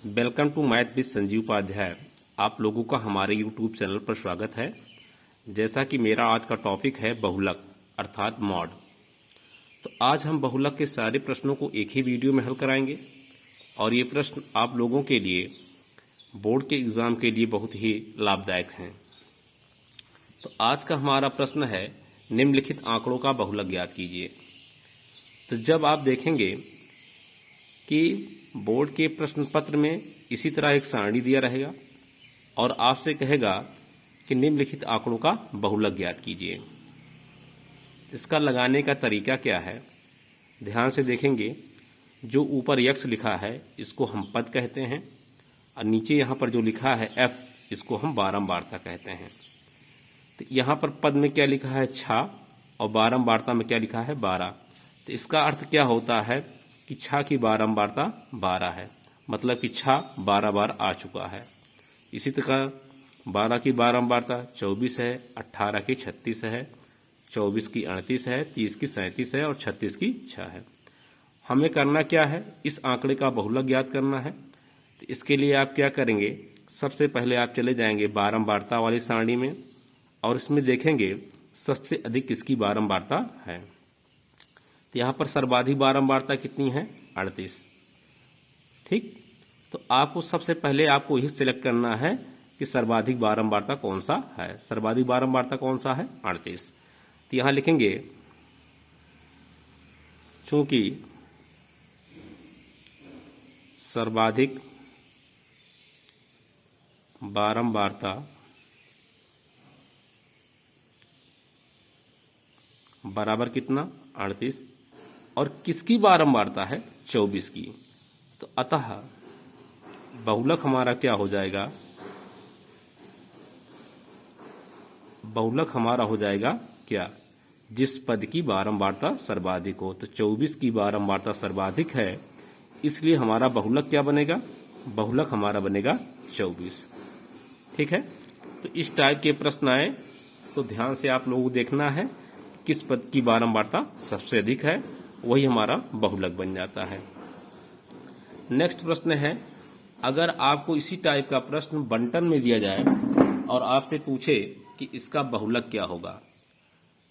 Welcome to math with Sanjeev Upadhyay. आप लोगों का हमारे यूट्यूब चैनल पर स्वागत है। जैसा कि मेरा आज का टॉपिक है बहुलक अर्थात मॉड। तो आज हम बहुलक के सारे प्रश्नों को एक ही वीडियो में हल कराएंगे और ये प्रश्न आप लोगों के लिए बोर्ड के एग्जाम के लिए बहुत ही लाभदायक हैं। तो आज का हमारा प्रश्न है, निम्नलिखित आंकड़ों का बहुलक ज्ञात कीजिए। तो जब आप देखेंगे कि बोर्ड के प्रश्न पत्र में इसी तरह एक सारणी दिया रहेगा और आपसे कहेगा कि निम्नलिखित आंकड़ों का बहुलक ज्ञात कीजिए। इसका लगाने का तरीका क्या है, ध्यान से देखेंगे। जो ऊपर यक्स लिखा है इसको हम पद कहते हैं और नीचे यहाँ पर जो लिखा है एफ, इसको हम बारंबारता कहते हैं। तो यहाँ पर पद में क्या लिखा है 6 और बारंबारता में क्या लिखा है 12। तो इसका अर्थ क्या होता है कि 6 की बारंबारता 12 है, मतलब कि 6 12 बार आ चुका है। इसी तरह 12 की बारंबारता 24 है, 18 की 36 है, 24 की 38 है, 30 की 37 है और 36 की 6 है। हमें करना क्या है, इस आंकड़े का बहुलक ज्ञात करना है। तो इसके लिए आप क्या करेंगे, सबसे पहले आप चले जाएंगे बारंबारता वाली सारणी में और इसमें देखेंगे सबसे अधिक किसकी बारंबारता है। तो यहाँ पर सर्वाधिक बारंबारता कितनी है 38। ठीक, तो आपको सबसे पहले आपको यही सिलेक्ट करना है कि सर्वाधिक बारंबारता कौन सा है। सर्वाधिक बारंबारता कौन सा है 38। तो यहाँ लिखेंगे चूंकि सर्वाधिक बारंबारता बराबर कितना 38 और किसकी बारंबारता है 24 की। तो अतः बहुलक हमारा क्या हो जाएगा, बहुलक हमारा हो जाएगा क्या, जिस पद की बारंबारता सर्वाधिक हो। तो 24 की बारंबारता सर्वाधिक है, इसलिए हमारा बहुलक क्या बनेगा, बहुलक हमारा बनेगा 24। ठीक है, तो इस टाइप के प्रश्न आए तो ध्यान से आप लोगों को देखना है किस पद की बारंबारता सबसे अधिक है, वही हमारा बहुलक बन जाता है। नेक्स्ट प्रश्न है, अगर आपको इसी टाइप का प्रश्न बंटन में दिया जाए और आपसे पूछे कि इसका बहुलक क्या होगा,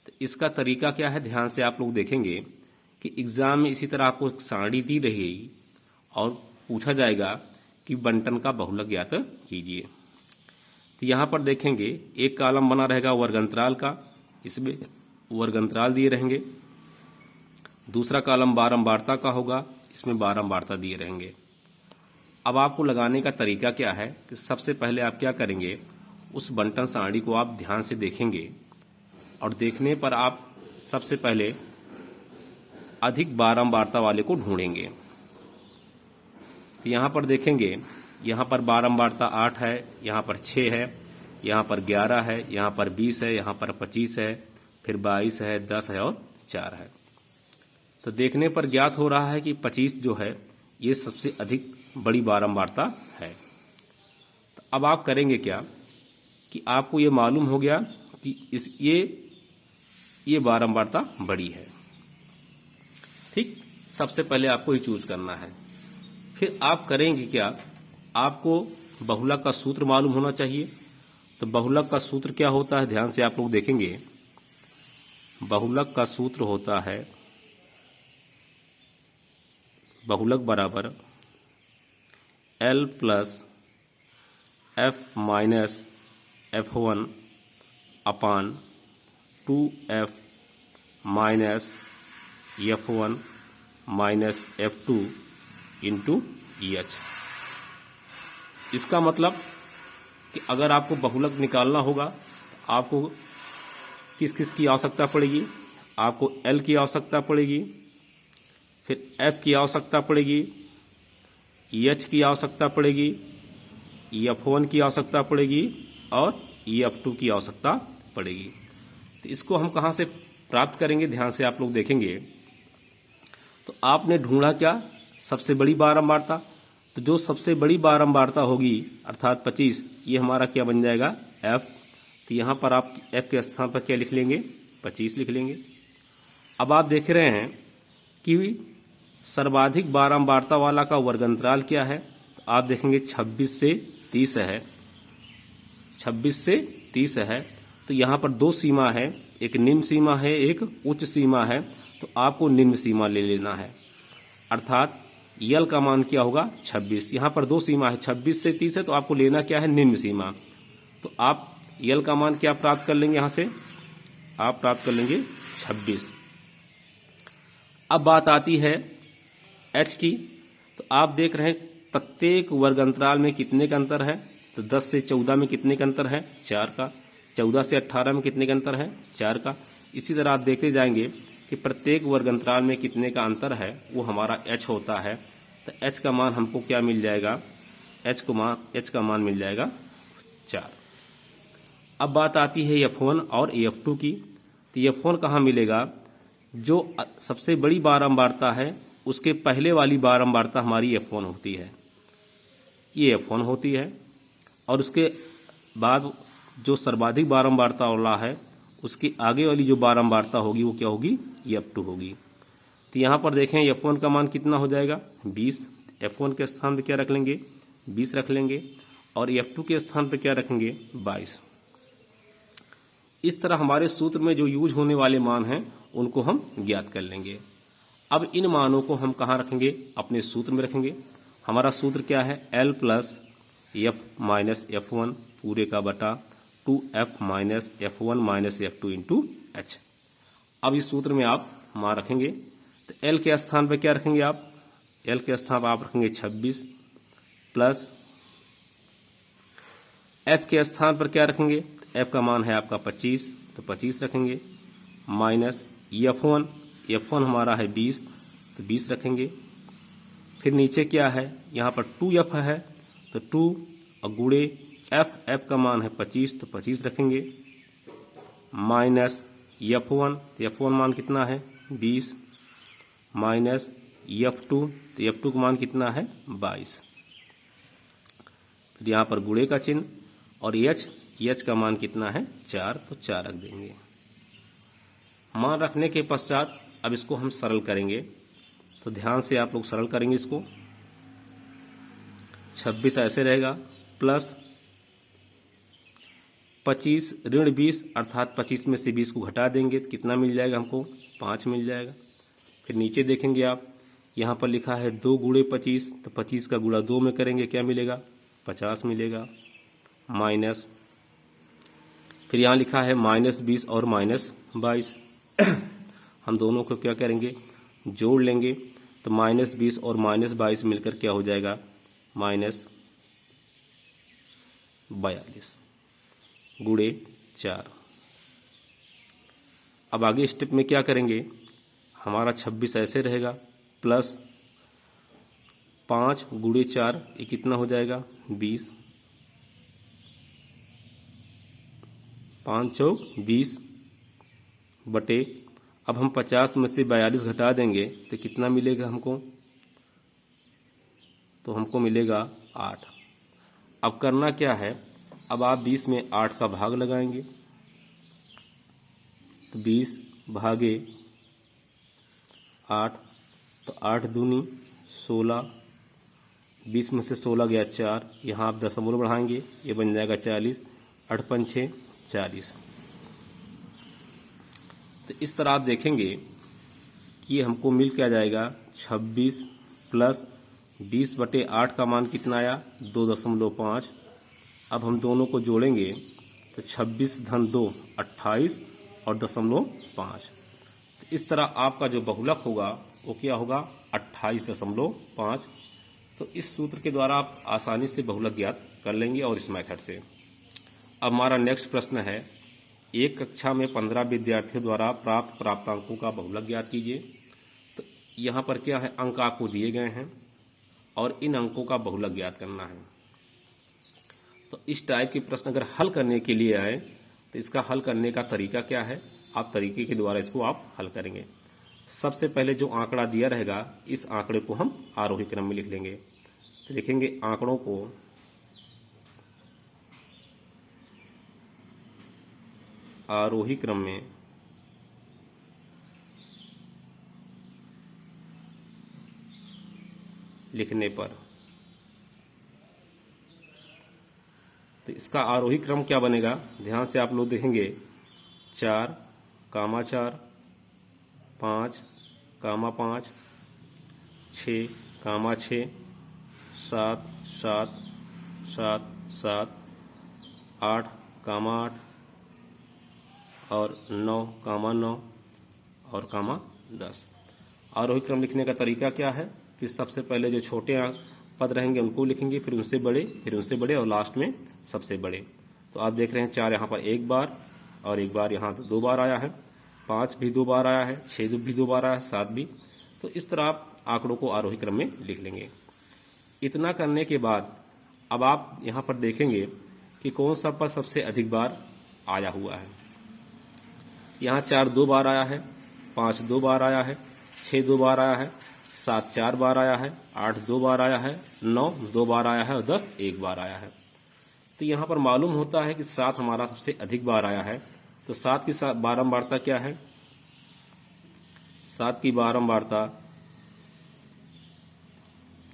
तो इसका तरीका क्या है, ध्यान से आप लोग देखेंगे कि एग्जाम में इसी तरह आपको एक सारणी दी रहेगी और पूछा जाएगा कि बंटन का बहुलक ज्ञात कीजिए। तो यहाँ पर देखेंगे एक कॉलम बना रहेगा वर्गंतराल का, इसमें वर्गंतराल दिए रहेंगे। दूसरा कॉलम बारंबारता का होगा, इसमें बारंबारता दिए रहेंगे। अब आपको लगाने का तरीका क्या है कि सबसे पहले आप क्या करेंगे, उस बंटन सारणी को आप ध्यान से देखेंगे और देखने पर आप सबसे पहले अधिक बारंबारता वाले को ढूंढेंगे। तो यहाँ पर देखेंगे, यहाँ पर बारंबारता 8 है, यहाँ पर 6 है, यहाँ पर 11 है, यहाँ पर 20 है, यहाँ पर 25 है, फिर 22 है, 10 है और 4 है। तो देखने पर ज्ञात हो रहा है कि 25 जो है ये सबसे अधिक बड़ी बारंबारता है। तो अब आप करेंगे क्या कि आपको ये मालूम हो गया कि ये बारंबारता बड़ी है। ठीक, सबसे पहले आपको ये चूज करना है। फिर आप करेंगे क्या, आपको बहुलक का सूत्र मालूम होना चाहिए। तो बहुलक का सूत्र क्या होता है, ध्यान से आप लोग देखेंगे। बहुलक का सूत्र होता है बहुलक बराबर L plus F minus F1 अपान 2F minus F1 minus F2 into EH। इसका मतलब कि अगर आपको बहुलक निकालना होगा तो आपको किस किस की आवश्यकता पड़ेगी, आपको L की आवश्यकता पड़ेगी, फिर F की आवश्यकता पड़ेगी, EH की आवश्यकता पड़ेगी, F1 की आवश्यकता पड़ेगी और F2 की आवश्यकता पड़ेगी। तो इसको हम कहाँ से प्राप्त करेंगे, ध्यान से आप लोग देखेंगे। तो आपने ढूंढा क्या, सबसे बड़ी बारंबारता। तो जो सबसे बड़ी बारंबारता होगी अर्थात 25, ये हमारा क्या बन जाएगा F। तो यहाँ पर आप F के स्थान पर क्या लिख लेंगे, 25 लिख लेंगे। अब आप देख रहे हैं कि सर्वाधिक बारंबारता वाला का वर्गंतराल क्या है। तो आप देखेंगे 26 से 30 है, 26 से 30 है। तो यहाँ पर दो सीमा है, एक निम्न सीमा है, एक उच्च सीमा है। तो आपको निम्न सीमा ले लेना है, अर्थात यल का मान क्या होगा 26। यहाँ पर दो सीमा है, 26 से 30 है, तो आपको लेना क्या है निम्न सीमा। तो आप यल का मान क्या प्राप्त कर लेंगे, यहाँ से आप प्राप्त कर लेंगे 26। अब बात आती है एच की। तो आप देख रहे हैं प्रत्येक वर्ग अंतराल में कितने का अंतर है। तो 10 से 14 में कितने का अंतर है, 4 का। 14 से 18 में कितने का अंतर है, 4 का। इसी तरह आप देखते जाएंगे कि प्रत्येक वर्ग अंतराल में कितने का अंतर है, वो हमारा एच होता है। तो एच का मान हमको क्या मिल जाएगा, एच का मान मिल जाएगा 4। अब बात आती है F1 और F2 की। तो F1 कहाँ मिलेगा, जो सबसे बड़ी बारंबारता है उसके पहले वाली बारंबारता हमारी F1 होती है, ये F1 होती है। और उसके बाद जो सर्वाधिक बारंबारता वाला है उसकी आगे वाली जो बारंबारता होगी वो क्या होगी, F2 होगी। तो यहाँ पर देखें F1 का मान कितना हो जाएगा 20। F1 के स्थान पर क्या रख लेंगे, 20 रख लेंगे, और F2 के स्थान पर क्या रखेंगे, 22। इस तरह हमारे सूत्र में जो यूज होने वाले मान हैं उनको हम ज्ञात कर लेंगे। अब इन मानों को हम कहाँ रखेंगे, अपने सूत्र में रखेंगे। हमारा सूत्र क्या है, L plus F minus F1 पूरे का बटा 2F minus F1 minus F2 into H। अब इस सूत्र में आप मान रखेंगे। तो L के स्थान पर क्या रखेंगे आप, L के स्थान पर आप रखेंगे 26 प्लस F के स्थान पर क्या रखेंगे, F का मान है आपका 25, तो 25 रखेंगे, माइनस F1 हमारा है 20, तो 20 रखेंगे। फिर नीचे क्या है, यहाँ पर 2F है, तो 2 और गुणे F का मान है 25, तो 25 रखेंगे, माइनस F1, तो F1 मान कितना है 20, माइनस F2, तो F2 का मान कितना है 22। फिर यहाँ पर गुणे का चिन्ह, और H का मान कितना है 4, तो 4 रख देंगे। मान रखने के पश्चात अब इसको हम सरल करेंगे। तो ध्यान से आप लोग सरल करेंगे इसको। 26 ऐसे रहेगा, प्लस 25 ऋण 20, अर्थात 25 में से 20 को घटा देंगे तो कितना मिल जाएगा हमको, 5 मिल जाएगा। फिर नीचे देखेंगे आप, यहाँ पर लिखा है 2 गुणे 25, तो 25 का गुणा 2 में करेंगे क्या मिलेगा, 50 मिलेगा, माइनस फिर यहाँ लिखा है माइनस 20 और माइनस 22। हम दोनों को क्या करेंगे, जोड़ लेंगे। तो माइनस 20 और माइनस 22 मिलकर क्या हो जाएगा, माइनस 42 गुणे 4। अब आगे स्टेप में क्या करेंगे, हमारा 26 ऐसे रहेगा, प्लस 5 गुणे 4, ये कितना हो जाएगा 20, 5 चौक 20 बटे, अब हम 50 में से 42 घटा देंगे तो कितना मिलेगा हमको, तो हमको मिलेगा 8। अब करना क्या है, अब आप 20 में 8 का भाग लगाएंगे। तो 20 भागे 8, तो 8 दूनी 16, 20 में से 16 गया 4, यहाँ आप दशमलव बढ़ाएंगे, ये बन जाएगा 40, 8 पंचे 40। तो इस तरह आप देखेंगे कि हमको मिल क्या जाएगा, 26 प्लस 20 बटे 8 का मान कितना आया, 2.5। अब हम दोनों को जोड़ेंगे तो 26 धन 2 28 और 0.5। तो इस तरह आपका जो बहुलक होगा वो क्या होगा, 28.5। तो इस सूत्र के द्वारा आप आसानी से बहुलक ज्ञात कर लेंगे और इस मेथड से। अब हमारा नेक्स्ट प्रश्न है, एक कक्षा में 15 विद्यार्थियों द्वारा प्राप्त प्राप्तांकों का बहुलक ज्ञात कीजिए। तो यहाँ पर क्या है, अंक आपको दिए गए हैं और इन अंकों का बहुलक ज्ञात करना है। तो इस टाइप के प्रश्न अगर हल करने के लिए आए तो इसका हल करने का तरीका क्या है, आप तरीके के द्वारा इसको आप हल करेंगे। सबसे पहले जो आंकड़ा दिया रहेगा इस आंकड़े को हम आरोही क्रम में लिख लेंगे। तो लिखेंगे आंकड़ों को आरोही क्रम में लिखने पर तो इसका आरोही क्रम क्या बनेगा, ध्यान से आप लोग देखेंगे 4, 4, 5, 5, 6, 6, 7, 7, 7, 7, 8, 8 और 9, 9 और 10। आरोही क्रम लिखने का तरीका क्या है कि सबसे पहले जो छोटे पद रहेंगे उनको लिखेंगे, फिर उनसे बड़े, फिर उनसे बड़े और लास्ट में सबसे बड़े। तो आप देख रहे हैं 4 यहाँ पर एक बार और एक बार यहाँ 2 बार आया है, 5 भी 2 बार आया है, 6 भी 2 बार आया है, 7 भी। तो इस तरह आप आंकड़ों को आरोही क्रम में लिख लेंगे। इतना करने के बाद अब आप यहाँ पर देखेंगे कि कौन सा पद सबसे अधिक बार आया हुआ है। यहाँ 4 2 बार आया है, 5 2 बार आया है, 6 2 बार आया है, 7 4 बार आया है, 8 2 बार आया है, 9 2 बार आया है और 10 1 बार आया है। तो यहाँ पर मालूम होता है कि 7 हमारा सबसे अधिक बार आया है। तो 7 की बारंबारता क्या है, 7 की बारंबारता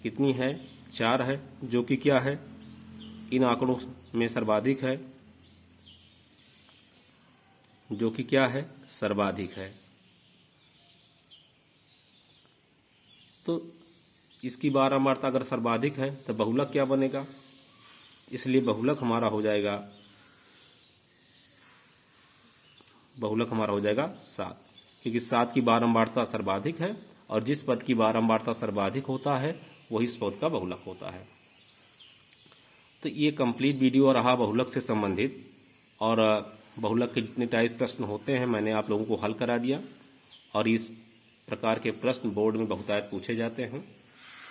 कितनी है, 4 है, जो कि क्या है, इन आंकड़ों में सर्वाधिक है, जो कि क्या है, सर्वाधिक है। तो इसकी बारंबारता अगर सर्वाधिक है तो बहुलक क्या बनेगा, इसलिए बहुलक हमारा हो जाएगा 7, क्योंकि 7 की बारंबारता सर्वाधिक है और जिस पद की बारंबारता सर्वाधिक होता है वही इस पद का बहुलक होता है। तो ये कंप्लीट वीडियो रहा बहुलक से संबंधित, और बहुलक के जितने टाइप प्रश्न होते हैं मैंने आप लोगों को हल करा दिया, और इस प्रकार के प्रश्न बोर्ड में बहुतायत पूछे जाते हैं।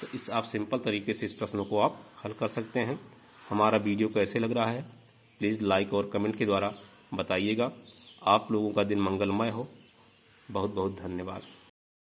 तो इस आप सिंपल तरीके से इस प्रश्नों को आप हल कर सकते हैं। हमारा वीडियो कैसे लग रहा है प्लीज़ लाइक और कमेंट के द्वारा बताइएगा। आप लोगों का दिन मंगलमय हो। बहुत बहुत धन्यवाद।